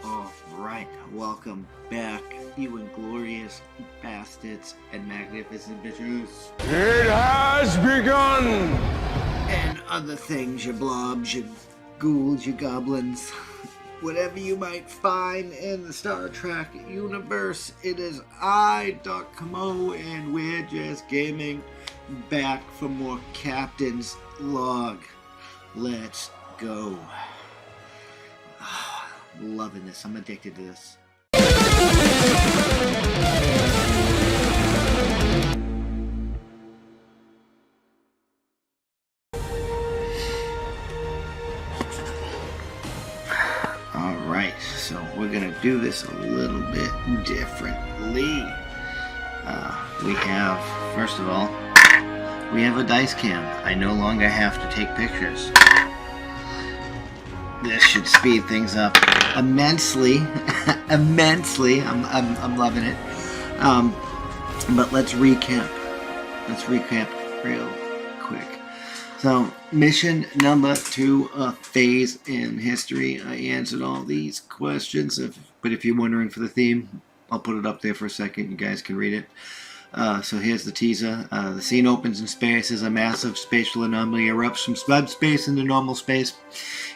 Alright. Welcome back, you inglorious bastards and magnificent bitches. It has begun! And other things, you blobs, you ghouls, you goblins. Whatever you might find in the Star Trek universe, it is I, Doc Camo, and we're just gaming back for more Captain's Log. Let's go. Loving this. I'm addicted to this. Alright, so we're going to do this a little bit differently. We have, first of all, we have a dice cam. I no longer have to take pictures. This should speed things up immensely. Immensely. I'm loving it. But let's recap. Let's recap real quick. So, mission number 2, a phase in history. I answered all these questions, but if you're wondering for the theme, I'll put it up there for a second. You guys can read it. So here's the teaser. The scene opens in space as a massive spatial anomaly erupts from subspace into normal space.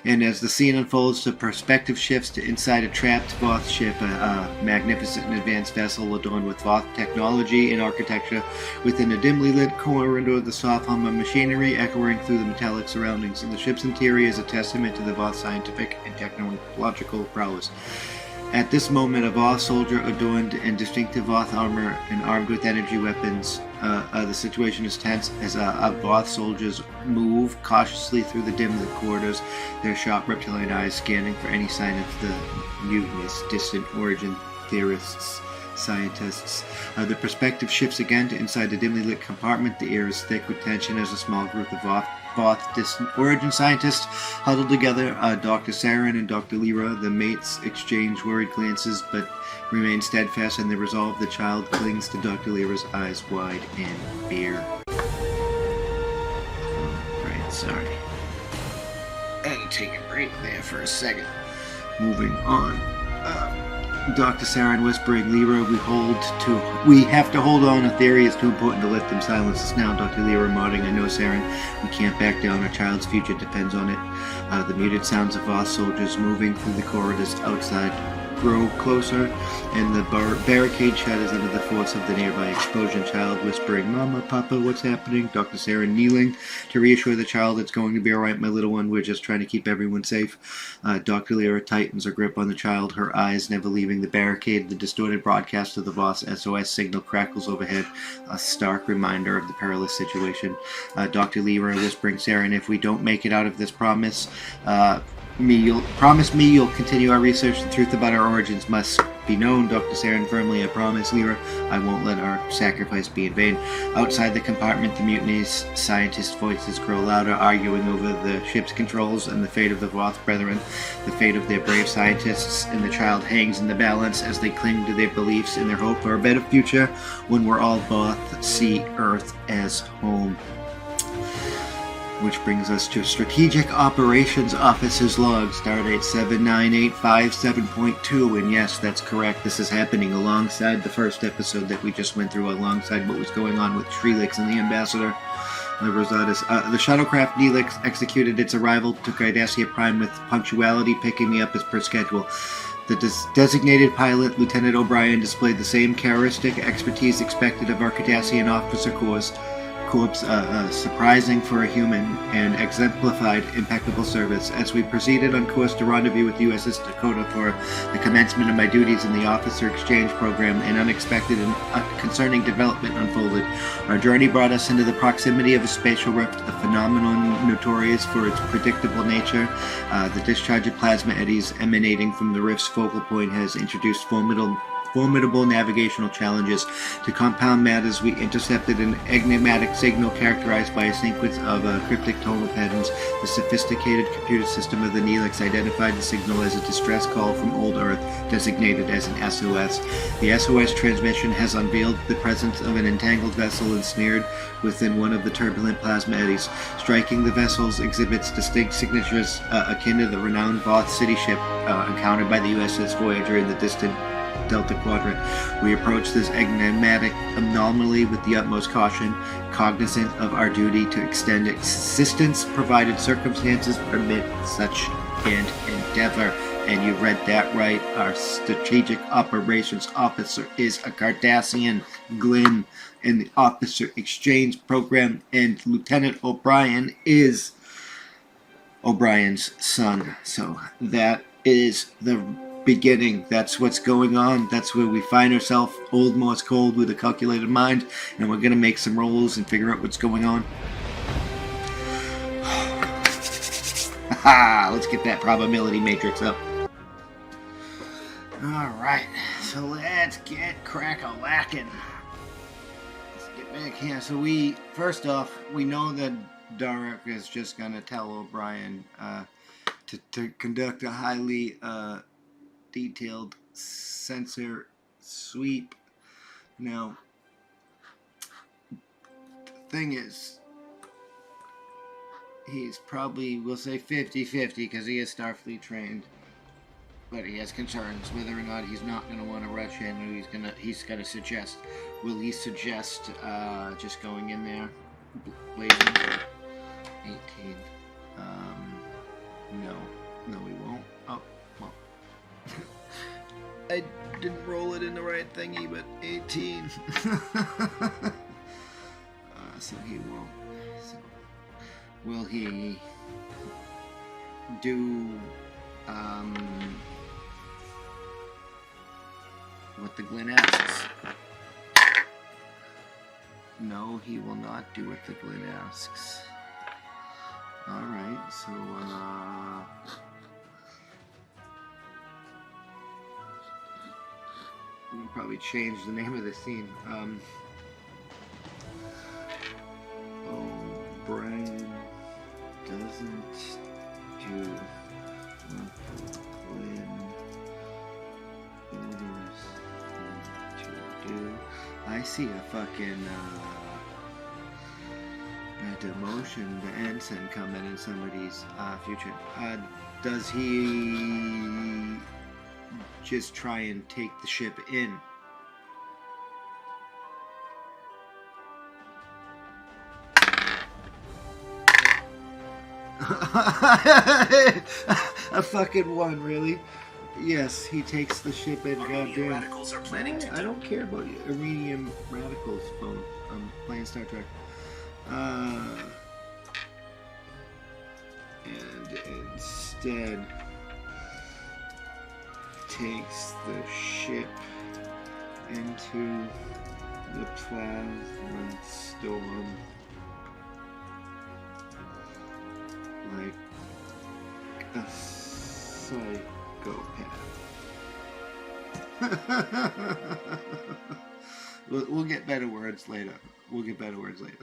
And as the scene unfolds, the perspective shifts to inside a trapped Voth ship, a magnificent and advanced vessel adorned with Voth technology and architecture. Within a dimly lit corridor, the soft hum of machinery echoing through the metallic surroundings. And the ship's interior is a testament to the Voth scientific and technological prowess. At this moment, a Voth soldier adorned in distinctive Voth armor and armed with energy weapons. The situation is tense as Voth soldiers move cautiously through the dim lit corridors, their sharp reptilian eyes scanning for any sign of the mutinous, distant origin theorists. Scientists. The perspective shifts again to inside the dimly lit compartment. The air is thick with tension as a small group of Voth distant origin scientists huddle together. Dr. Saren and Dr. Lyra, the mates, exchange worried glances but remain steadfast in their resolve. The child clings to Dr. Lyra's eyes wide in fear. Right, sorry. I had to take a break there for a second. Moving on. Dr. Saren whispering, Lyra, we have to hold on. A theory is too important to let them silence us now. Dr. Lyra nodding, I know, Saren. We can't back down. Our child's future depends on it. The muted sounds of Voth soldiers moving through the corridors outside grow closer, and the barricade shatters under the force of the nearby explosion. Child whispering, Mama, Papa, what's happening? Dr. Saren kneeling to reassure the child it's going to be alright, my little one. We're just trying to keep everyone safe. Dr. Lyra tightens her grip on the child, her eyes never leaving the barricade. The distorted broadcast of the Voth's SOS signal crackles overhead, a stark reminder of the perilous situation. Dr. Lyra whispering, Saren, if we don't make it out of this, promise me you'll continue our research. The truth about our origins must be known. Dr. Saren firmly, I promise, Lyra, I won't let our sacrifice be in vain. Outside the compartment, the mutiny's scientist voices grow louder, arguing over the ship's controls and the fate of the Voth brethren, the fate of their brave scientists, and the child hangs in the balance as they cling to their beliefs and their hope for a better future when we're all Voth see Earth as home. Which brings us to Strategic Operations Officer's Log, Stardate 79857.2, and yes, that's correct, this is happening alongside the first episode that we just went through, alongside what was going on with Shrelix and the Ambassador. The shuttlecraft Neelix executed its arrival to Cardassia Prime with punctuality, picking me up as per schedule. The designated pilot, Lieutenant O'Brien, displayed the same characteristic expertise expected of our Cardassian officer corps, surprising for a human, and exemplified impeccable service. As we proceeded on course to rendezvous with USS Dakota for the commencement of my duties in the officer exchange program, an unexpected and concerning development unfolded. Our journey brought us into the proximity of a spatial rift, a phenomenon notorious for its predictable nature. The discharge of plasma eddies emanating from the rift's focal point has introduced formidable navigational challenges. To compound matters, we intercepted an enigmatic signal characterized by a sequence of cryptic tonal patterns. The sophisticated computer system of the Neelix identified the signal as a distress call from old Earth, designated as an SOS. The SOS transmission has unveiled the presence of an entangled vessel ensnared within one of the turbulent plasma eddies. Striking the vessels exhibits distinct signatures akin to the renowned Voth city ship encountered by the USS Voyager in the distant Delta Quadrant. We approach this enigmatic anomaly with the utmost caution, cognizant of our duty to extend assistance provided circumstances permit such an endeavor. And you read that right. Our strategic operations officer is a Cardassian, Glenn, in the officer exchange program, and Lieutenant O'Brien is O'Brien's son. So that is the beginning. That's what's going on. That's where we find ourselves, old Morse code with a calculated mind, and we're gonna make some rolls and figure out what's going on. Let's get that probability matrix up. Alright, so let's get crack-a-lackin'. Let's get back here. So first off, we know that Daruk is just gonna tell O'Brien to conduct a highly detailed sensor sweep. Now, the thing is, he's probably, we'll say 50-50 because he is Starfleet trained, but he has concerns whether or not he's not going to want to rush in, or he's going to suggest, will he suggest just going in there blazing? 18. No he won't. Oh, well. I didn't roll it in the right thingy, but 18. So he won't. So, will he do what the Glenn asks? No, he will not do what the Glenn asks. Alright, so we'll probably change the name of the scene. O'Brien doesn't do what the Glenn orders him to do. I see a fucking a demotion to ensign coming in somebody's future. Does he just try and take the ship in? A fucking one, really? Yes, he takes the ship in. Goddamn. Radicals are planning to. I don't care about Iranian radicals, phone. I'm playing Star Trek. And instead takes the ship into the plasma storm like a psychopath. We'll get better words later.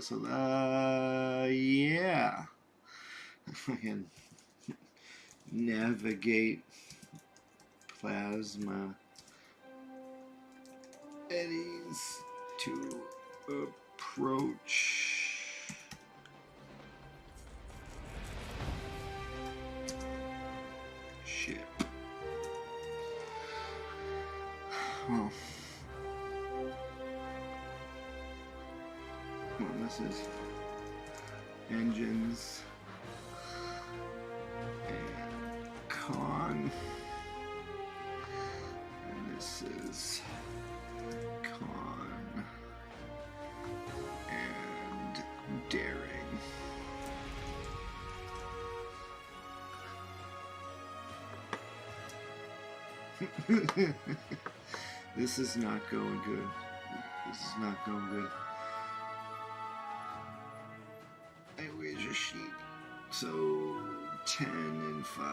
So, yeah. Fucking navigate plasma eddies to approach ship. Well, this is engines and con, and this is con and daring. This is not going good. Hey, where's your sheet? So 10 and 5.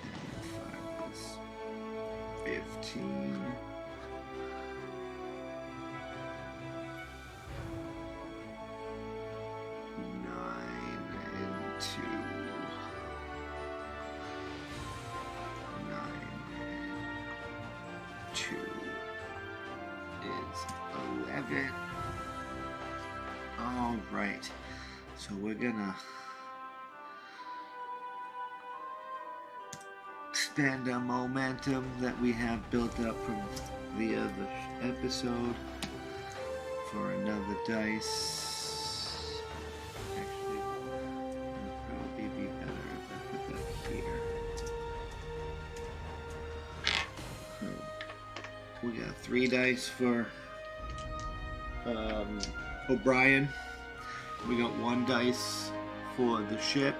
10 and 5. 15. 2 is 11. All right, so we're gonna spend our momentum that we have built up from the other episode for another dice. Actually, it would probably be better if I put that here. We got 3 dice for O'Brien. We got 1 dice for the ship.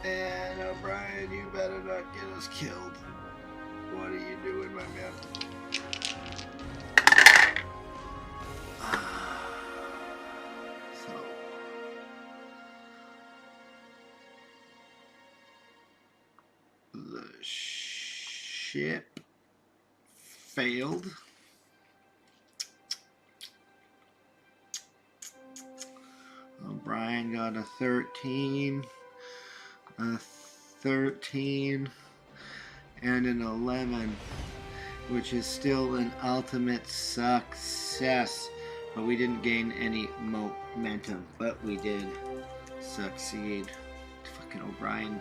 And O'Brien, you better not get us killed. What are you doing, my man? So. The ship failed. O'Brien got a 13, a 13, and an 11, which is still an ultimate success. But we didn't gain any momentum, but we did succeed. Fucking O'Brien.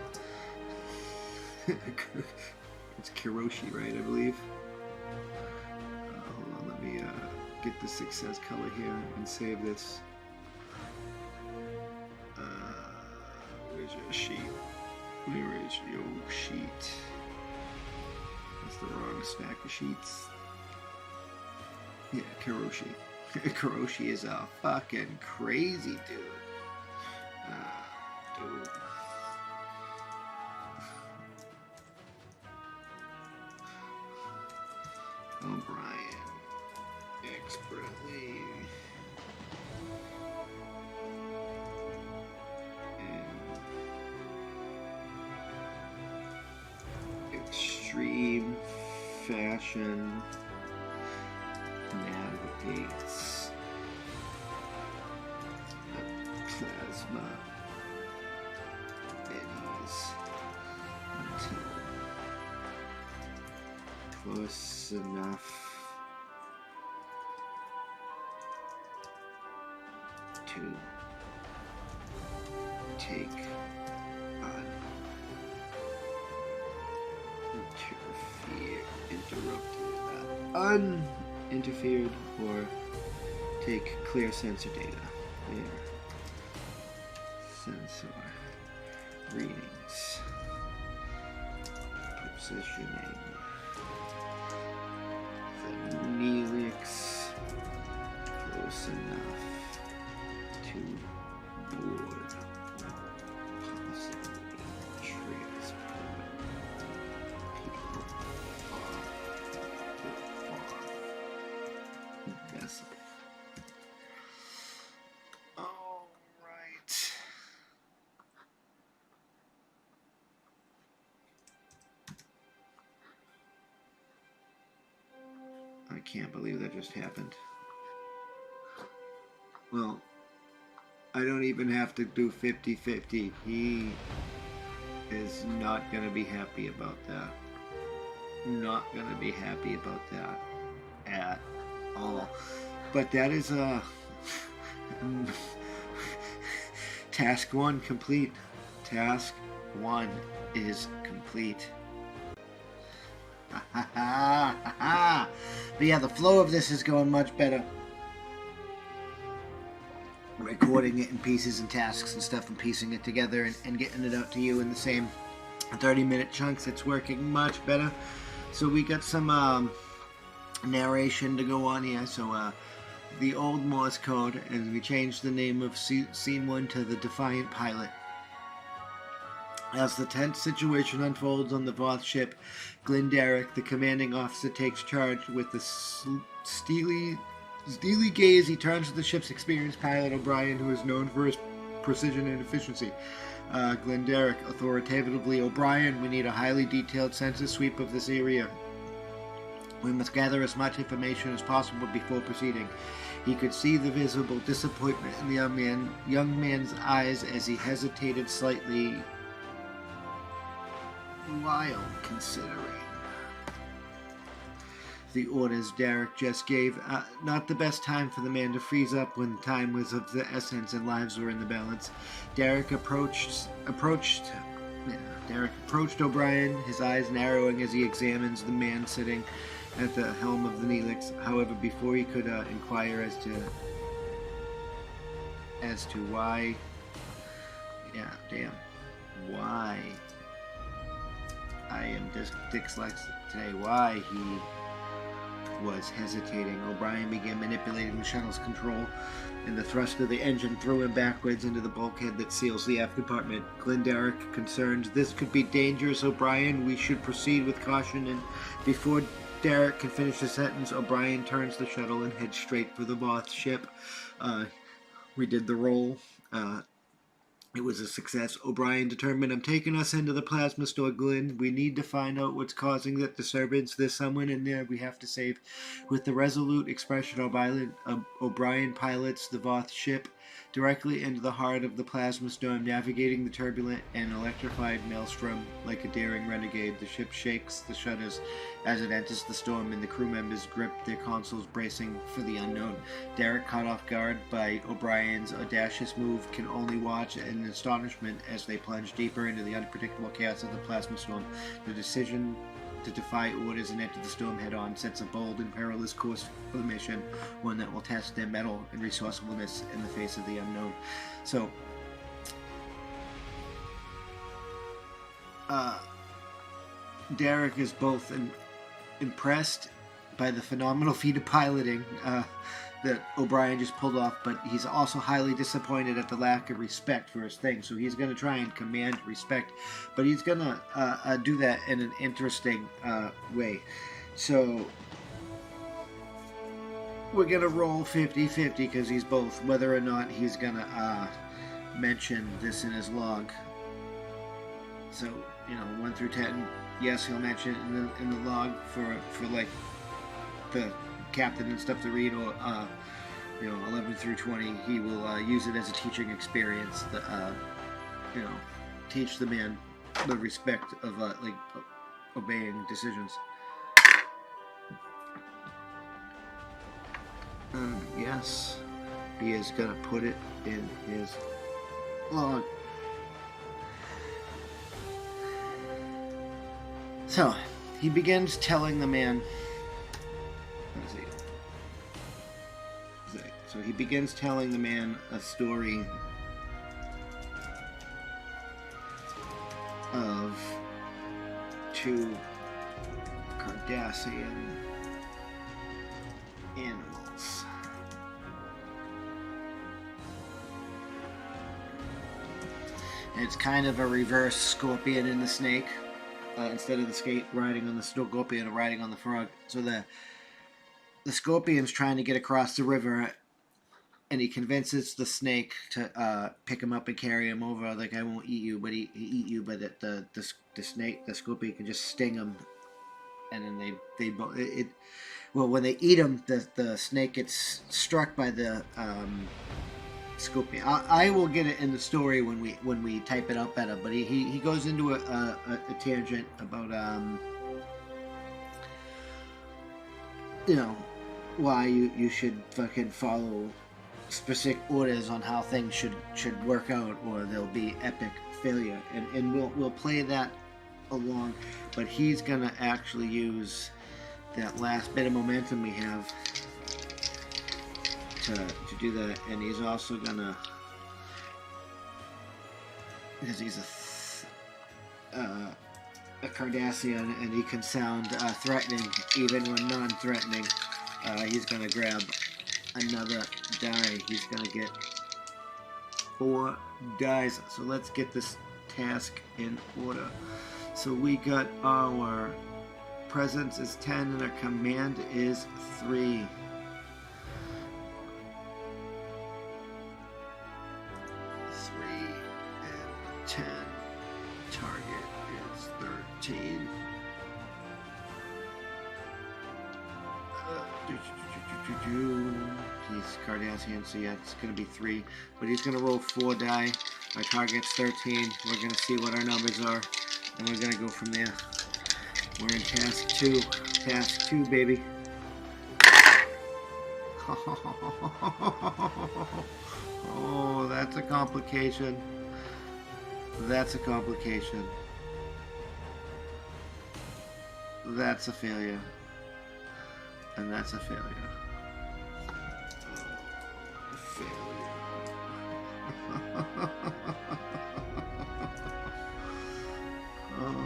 It's Kiroshi, right, I believe? Hold on, let me get the success color here and save this. Where's your sheet? Where is your sheet? That's the wrong stack of sheets. Yeah, Kiroshi. Kiroshi is a fucking crazy dude. Dude. O'Brien expertly in extreme fashion navigates the plasma eddies until close enough to take uninterfered or take clear sensor data. Clear sensor readings. Positioning. The Neelix close enough to board. Possibly transport people off the vessel. All right. I can't believe that just happened. Well, I don't even have to do 50-50. He is not going to be happy about that. Not going to be happy about that at all. But that is task 1 complete. Task 1 is complete. But yeah, the flow of this is going much better. Recording it in pieces and tasks and stuff and piecing it together and getting it out to you in the same 30-minute chunks. It's working much better. So we got some narration to go on here. So the old Morse code, and we changed the name of Scene 1 to the Defiant Pilot. As the tense situation unfolds on the Voth ship, Glendarrick, the commanding officer, takes charge. With the steely gaze, he turns to the ship's experienced pilot, O'Brien, who is known for his precision and efficiency. Glenderrick, authoritatively, O'Brien, we need a highly detailed census sweep of this area. We must gather as much information as possible before proceeding. He could see the visible disappointment in the young man's eyes as he hesitated slightly while considering the orders Derek just gave. Not the best time for the man to freeze up when time was of the essence and lives were in the balance. Derek approached O'Brien, his eyes narrowing as he examines the man sitting at the helm of the Neelix. However, before he could inquire as to why, why I am dyslexic today, why he was hesitating, O'Brien began manipulating the shuttle's control, and the thrust of the engine threw him backwards into the bulkhead that seals the aft compartment. Glenderrick, concerned, this could be dangerous, O'Brien. We should proceed with caution. And before Derek can finish the sentence, O'Brien turns the shuttle and heads straight for the Voth ship. We did the roll. It was a success. O'Brien determined, I'm taking us into the plasma store, Glenn. We need to find out what's causing that disturbance. There's someone in there we have to save. With the resolute expression, O'Brien pilots the Voth ship directly into the heart of the plasma storm, navigating the turbulent and electrified maelstrom like a daring renegade. The ship shakes the shutters as it enters the storm, and the crew members grip their consoles, bracing for the unknown. Derek, caught off guard by O'Brien's audacious move, can only watch in astonishment as they plunge deeper into the unpredictable chaos of the plasma storm. The decision to defy orders and enter the storm head-on sets a bold and perilous course for the mission, one that will test their mettle and resourcefulness in the face of the unknown. So, Derek is both impressed by the phenomenal feat of piloting that O'Brien just pulled off, but he's also highly disappointed at the lack of respect for his thing. So he's going to try and command respect, but he's going to do that in an interesting way. So we're going to roll 50-50 because he's both, whether or not he's going to mention this in his log. So, 1 through 10, yes, he'll mention it in the log for like the captain and stuff to read, or 11 through 20, he will use it as a teaching experience. Teach the man the respect of obeying decisions. Yes, he is gonna put it in his log. So he begins telling the man. So he begins telling the man a story of two Cardassian animals. And it's kind of a reverse scorpion and the snake. Instead of the skate riding on the scorpion or riding on the frog. So the scorpion's trying to get across the river, and he convinces the snake to pick him up and carry him over. Like, I won't eat you, but he eat you. But the scorpion can just sting him, and then when they eat him, the snake gets struck by the scorpion. I will get it in the story when we type it out better. But he goes into a tangent about why you should fucking follow specific orders on how things should work out, or there'll be epic failure, and we'll play that along. But he's gonna actually use that last bit of momentum we have to do that, and he's also gonna, because he's a Cardassian and he can sound threatening even when non-threatening. He's gonna grab another die. He's gonna get 4 dies. So let's get this task in order. So we got our presence is 10 and our command is 3. 10. Target is 13. He's Cardassian, so yeah, it's going to be 3. But he's going to roll 4 die. Our target's 13. We're going to see what our numbers are, and we're going to go from there. We're in task 2. Task 2, baby. Oh, that's a complication. That's a complication. That's a failure. And that's a failure. Oh, failure. Oh,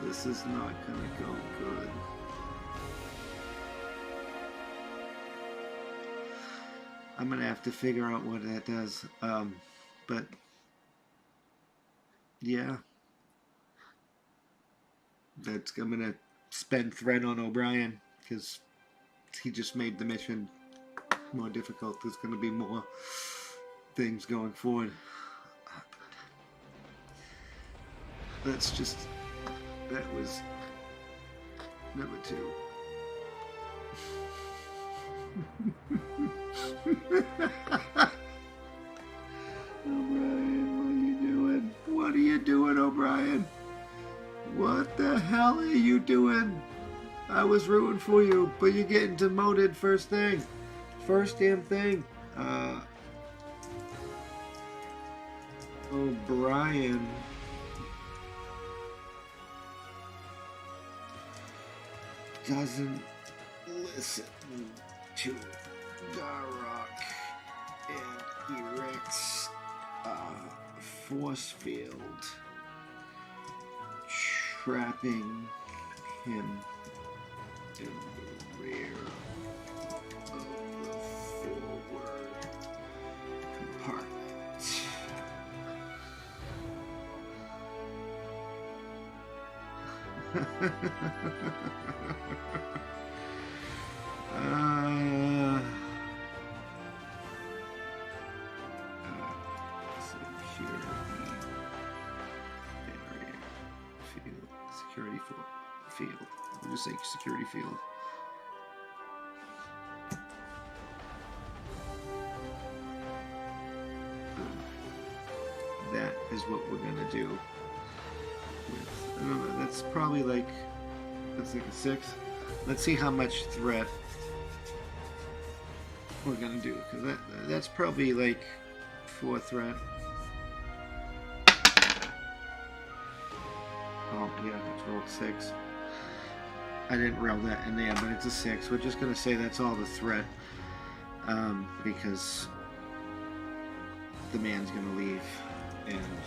this is not gonna go good. I'm gonna have to figure out what that does. But yeah, I'm gonna spend threat on O'Brien because he just made the mission more difficult. There's gonna be more things going forward. That was number 2. O'Brien, what are you doing? What are you doing, O'Brien? What the hell are you doing? I was rooting for you, but you're getting demoted first thing. First damn thing. O'Brien. Doesn't listen to Darrock and erects a force field, trapping him in the rear of the forward compartment. Security field. We'll just say security field. That is what we're gonna do. I don't know, that's probably like, that's like a 6. Let's see how much threat we're gonna do, because that's probably like 4 threat. Oh yeah, it's rolled 6. I didn't roll that in there, but it's a 6. We're just gonna say that's all the threat, because the man's gonna leave, and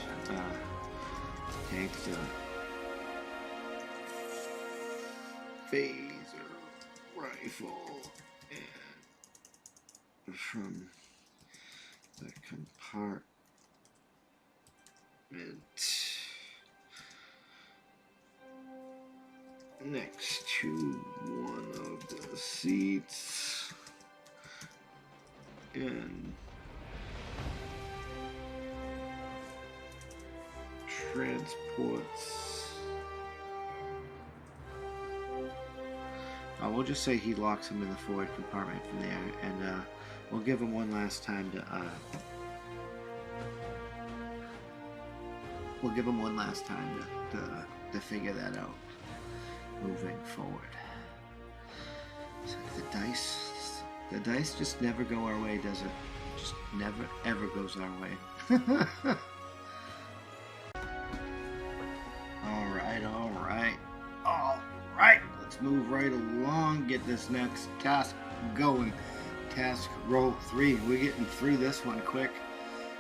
take the phaser rifle and from the compartment next to one of the seats and transports. We'll just say he locks him in the forward compartment from there, and we'll give him one last time to to figure that out moving forward. So the dice just never go our way, does it? Just never ever goes our way. Alright, let's move right along, get this next task going. Task roll 3. We're getting through this one quick.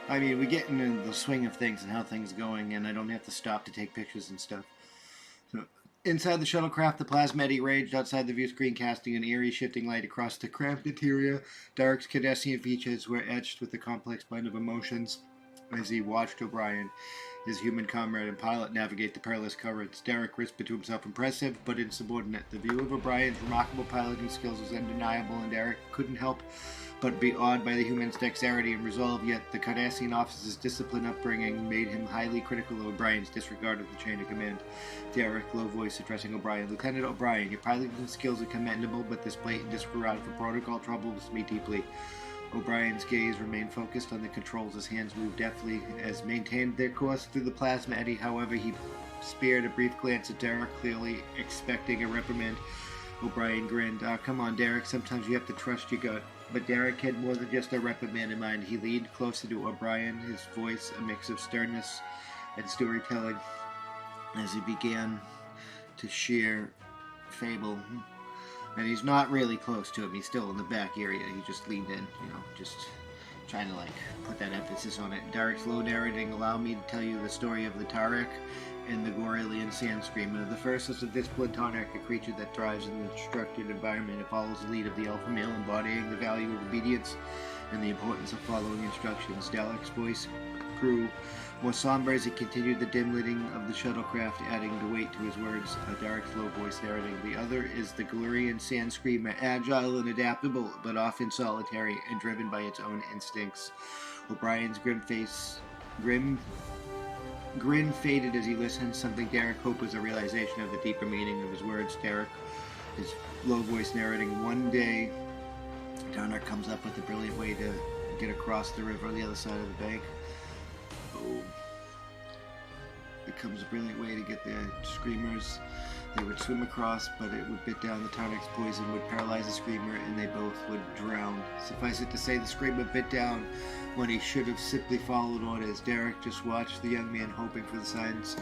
I mean, we're getting in the swing of things and how things are going, and I don't have to stop to take pictures and stuff. So, inside the shuttlecraft, the plasma raged outside the view screen, casting an eerie shifting light across the cramped interior. Dark's Cardassian features were etched with the complex blend of emotions as he watched O'Brien his human comrade and pilot navigate the perilous currents. Derek whispered to himself, impressive but insubordinate. The view of O'Brien's remarkable piloting skills was undeniable, and Derek couldn't help but be awed by the human's dexterity and resolve, yet the Cardassian officer's disciplined upbringing made him highly critical of O'Brien's disregard of the chain of command. Derek, low voice, addressing O'Brien. Lieutenant O'Brien, your piloting skills are commendable, but this blatant disregard for protocol troubles me deeply. O'Brien's gaze remained focused on the controls. His hands moved deftly as maintained their course through the plasma eddy. However, he spared a brief glance at Derek, clearly expecting a reprimand. O'Brien grinned. Come on, Derek, sometimes you have to trust your gut. But Derek had more than just a reprimand in mind. He leaned closer to O'Brien, his voice a mix of sternness and storytelling, as he began to share fable. And he's not really close to him. He's still in the back area. He just leaned in, just trying to, put that emphasis on it. Derek's low narrating allowed me to tell you the story of the Tarek and the Goralian Sand Screamer. The first is a disciplined Tarek, a creature that thrives in a structured environment. It follows the lead of the alpha male, embodying the value of obedience and the importance of following instructions. Derek's voice grew more somber as he continued the dim lighting of the shuttlecraft, adding the weight to his words. Derek's low voice narrating. The other is the Galurian Sand Screamer, agile and adaptable, but often solitary and driven by its own instincts. O'Brien's grin faded as he listened, something Derek hoped was a realization of the deeper meaning of his words. Derek, his low voice narrating. One day, Donner comes up with a brilliant way to get across the river on the other side of the bank. Becomes a brilliant way to get the screamers. They would swim across, but it would bit down the Tarnak's poison, would paralyze the screamer, and they both would drown. Suffice it to say, the screamer bit down when he should have simply followed orders. Derek just watched the young man, hoping for the signs.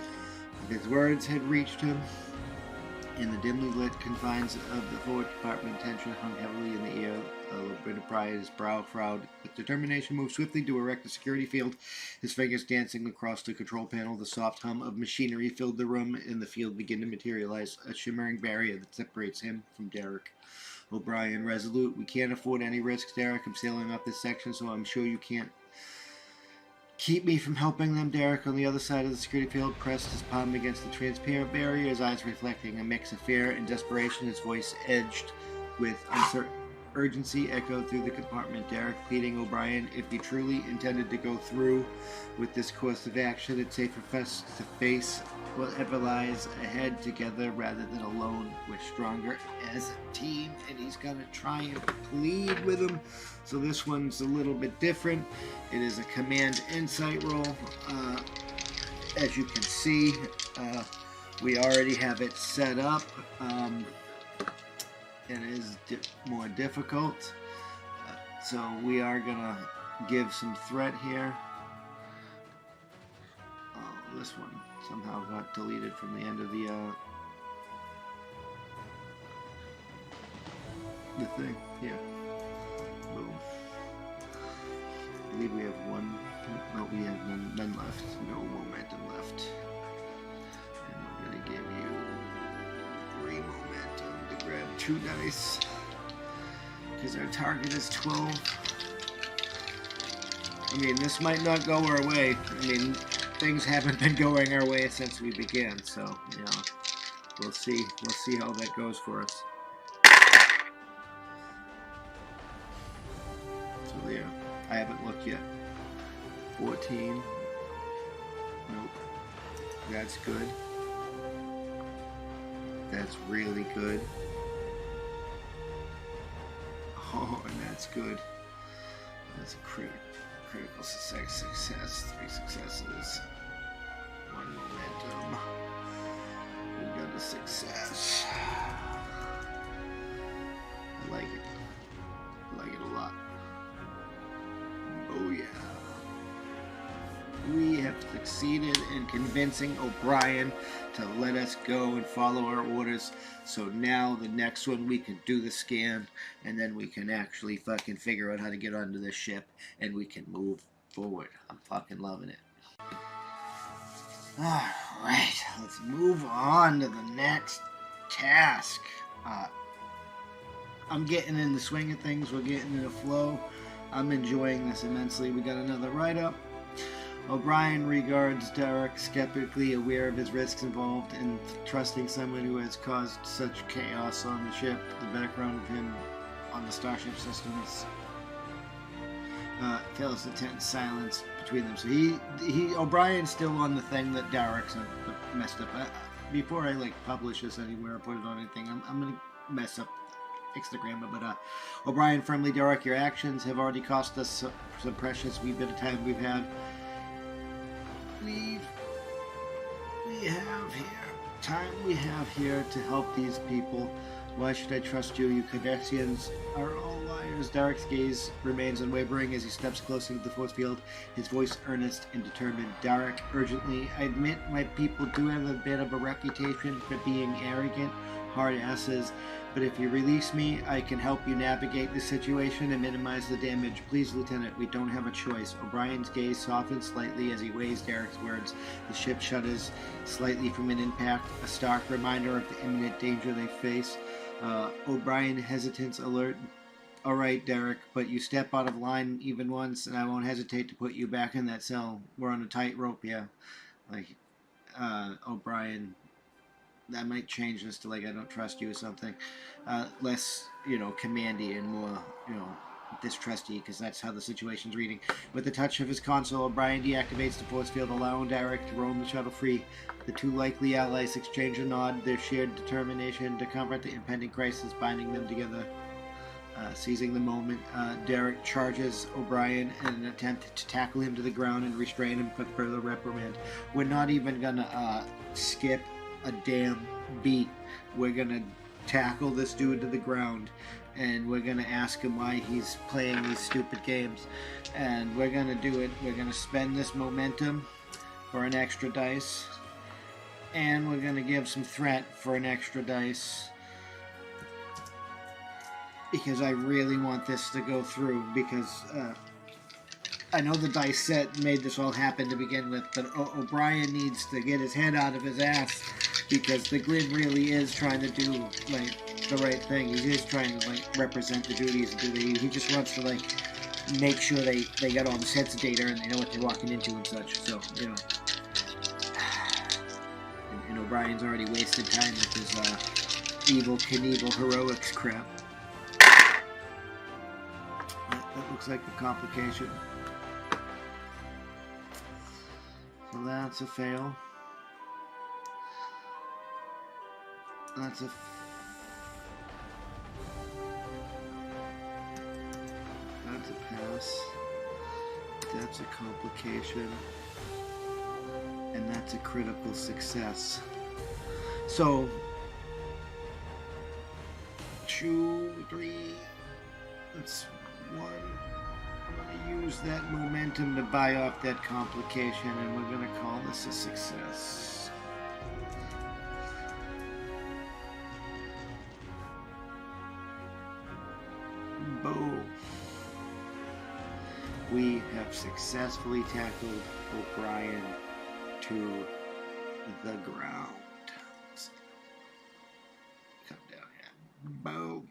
His words had reached him. In the dimly lit confines of the forward compartment, tension hung heavily in the air. Brennan Pryor, his brow frowned. With determination, moved swiftly to erect a security field, his fingers dancing across the control panel. The soft hum of machinery filled the room, and the field began to materialize, a shimmering barrier that separates him from Derek. O'Brien, resolute. We can't afford any risks, Derek. I'm sailing off this section, so I'm sure you can't keep me from helping them. Derek, on the other side of the security field, pressed his palm against the transparent barrier, his eyes reflecting a mix of fear and desperation. His voice, edged with uncertain urgency, echoed through the compartment. Derek pleading, O'Brien, if you truly intended to go through with this course of action, it's safer for us to face whatever lies ahead together rather than alone. We're stronger as a team, and he's going to try and plead with him. So this one's a little bit different. It is a command insight roll. As you can see, we already have it set up. It is more difficult. So we are going to give some threat here. Oh, this one somehow got deleted from the end of the thing. Here. Boom. I believe we have one. No, we have none left. No momentum left. And we're going to give you 3 momentum to grab 2 dice. Because our target is 12. I mean, this might not go our way. I mean, things haven't been going our way since we began, so, we'll see. We'll see how that goes for us. So there. I haven't looked yet. 14. Nope. That's good. That's really good. Oh, and that's good. That's a critical success. 3 successes. 1 momentum. We got a success. I like it. I like it a lot. Oh yeah. We have succeeded in convincing O'Brien to let us go and follow our orders. So now the next one we can do the scan, and then we can actually fucking figure out how to get onto this ship, and we can move forward. I'm fucking loving it. Alright, let's move on to the next task. I'm getting in the swing of things. We're getting in the flow. I'm enjoying this immensely. We got another write-up. O'Brien regards Derek skeptically, aware of his risks involved in trusting someone who has caused such chaos on the ship. The background of him on the Starship systems fills the tense silence between them. So O'Brien's still on the thing that Derek's messed up. Before I publish this anywhere or put it on anything, I'm gonna mess up Instagram, but O'Brien firmly, Derek, your actions have already cost us some precious wee bit of time we have here to help these people. Why should I trust you? You Cardassians are all liars. Derek's gaze remains unwavering as he steps closer to the force field, his voice earnest and determined. Derek, urgently, I admit my people do have a bit of a reputation for being arrogant, hard asses, but if you release me, I can help you navigate the situation and minimize the damage. Please, Lieutenant, we don't have a choice. O'Brien's gaze softens slightly as he weighs Derek's words. The ship shudders slightly from an impact, a stark reminder of the imminent danger they face. O'Brien hesitates, alert. All right, Derek, but you step out of line even once, and I won't hesitate to put you back in that cell. We're on a tight rope, yeah. O'Brien, that might change this to I don't trust you or something. Less, commandy and more, distrusty, because that's how the situation's reading. With the touch of his console, O'Brien deactivates the force field, allowing Derek to roam the shuttle free. The two likely allies exchange a nod, their shared determination to comfort the impending crisis binding them together. Seizing the moment, Derek charges O'Brien in an attempt to tackle him to the ground and restrain him for further reprimand. We're not even gonna skip a damn beat. We're gonna tackle this dude to the ground, and we're gonna ask him why he's playing these stupid games, and we're gonna do it. We're gonna spend this momentum for an extra dice, and we're gonna give some threat for an extra dice, because I really want this to go through, because I know the dice set made this all happen to begin with, but O'Brien needs to get his head out of his ass, because the grid really is trying to do the right thing. He is trying to represent the duties and he just wants to make sure they got all the sets of data and they know what they're walking into and such. So and O'Brien's already wasted time with his evil Knievel heroics crap. That looks like a complication. So that's a fail. That's a pass. That's a complication. And that's a critical success. So 2, 3, that's 1. I'm going to use that momentum to buy off that complication, and we're going to call this a success. Boom. We have successfully tackled O'Brien to the ground. Come down here. Boom.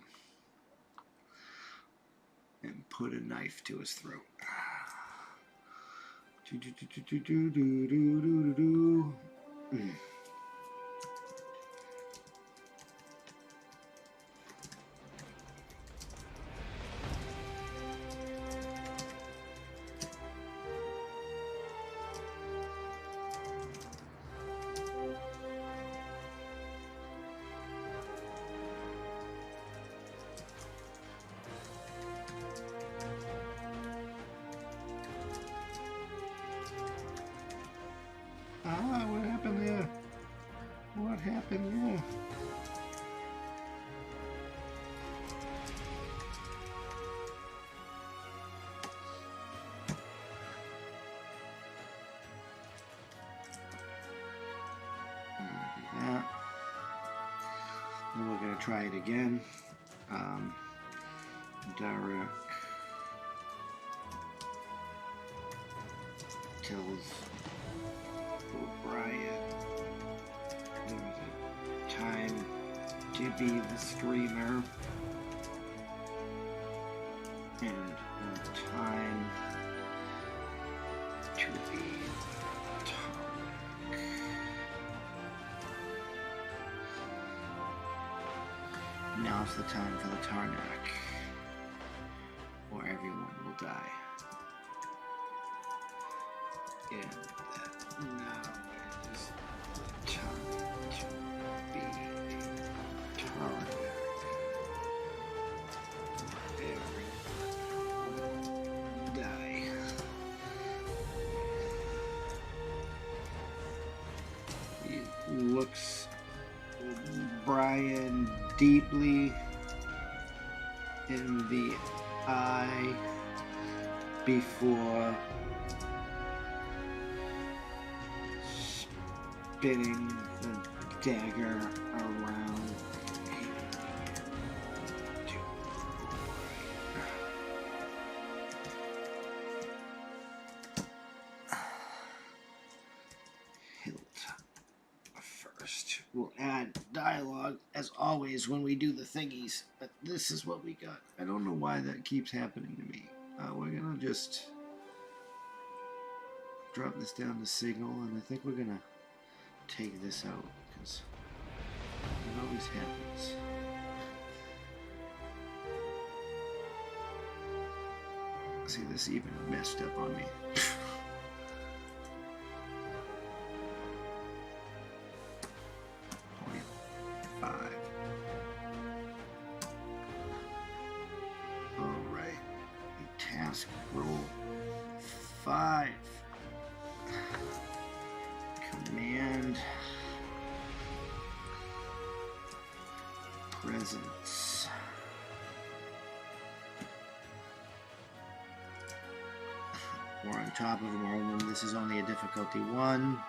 And put a knife to his throat. What happened there? What happened there? That. And we're going to try it again. Derek tells O'Brien there's a time to be the streamer and a time to be Now's the time for the Tarnak, or everyone will die. And now is the time to be a Tarnak. Everyone die. He looks Brian deeply in the eye before spinning the dagger around. We'll add dialogue as always when we do the thingies, but this is what we got. I don't know why that keeps happening to me. We're gonna just drop this down to signal, and I think we're gonna take this out because it always happens. See, this even messed up on me. 5. Alright. Task roll 5. Command presence. We're on top of them. This is only a difficulty 1.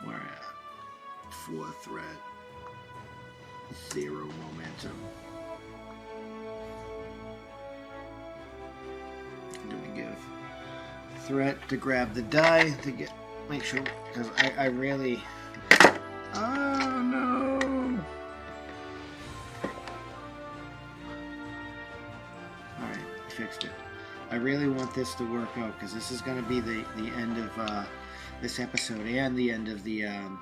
We're at 4 threat, 0 momentum. Do we give threat to grab the die to make sure, because I really, oh no. Alright, fixed it. I really want this to work out because this is going to be the end of this episode and the end of the act.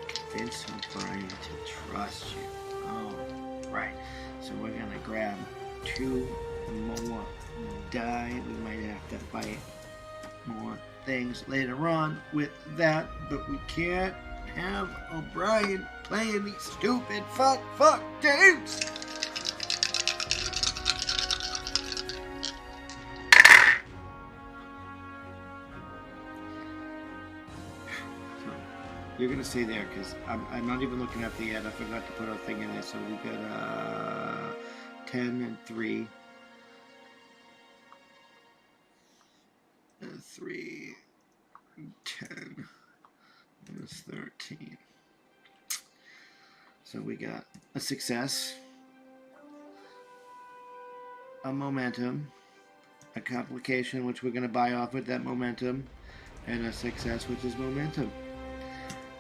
Convince O'Brien to trust you. Oh, right. So we're gonna grab 2 more die. We might have to fight more things later on with that, but we can't have O'Brien playing these stupid fuck games. So you're gonna stay there because I'm not even looking at the yet. I forgot to put a thing in there. So we got 10 and 3. 3, 10, minus 13. So we got a success, a momentum, a complication, which we're going to buy off with that momentum, and a success, which is momentum.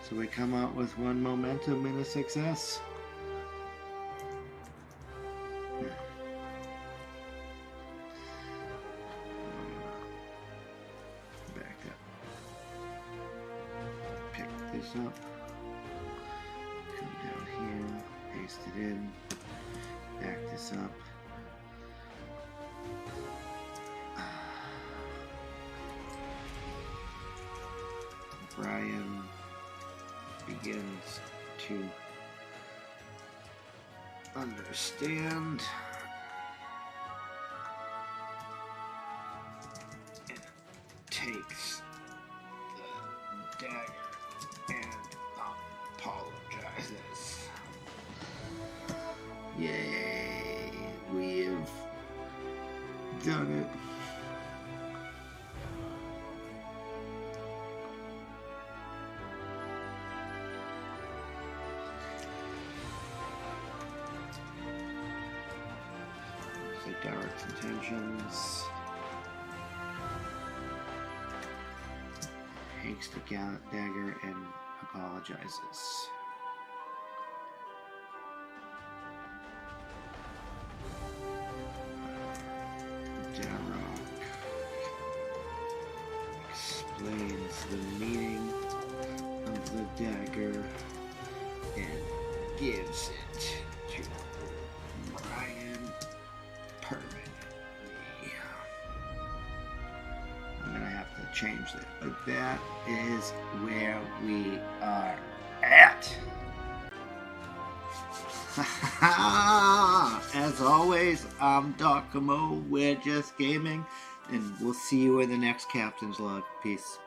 So we come out with 1 momentum and a success. Up, come down here, paste it in, back this up. Brian begins to understand and takes the dagger and apologizes. Yay, we have done it. So Derek's intentions. Takes the dagger and apologizes. Darrock explains the meaning of the dagger and gives it to Brian permanently. I'm gonna have to change that, but that is where we are at. As always, I'm Doc Camo. We're just gaming, and we'll see you in the next Captain's Log. Peace.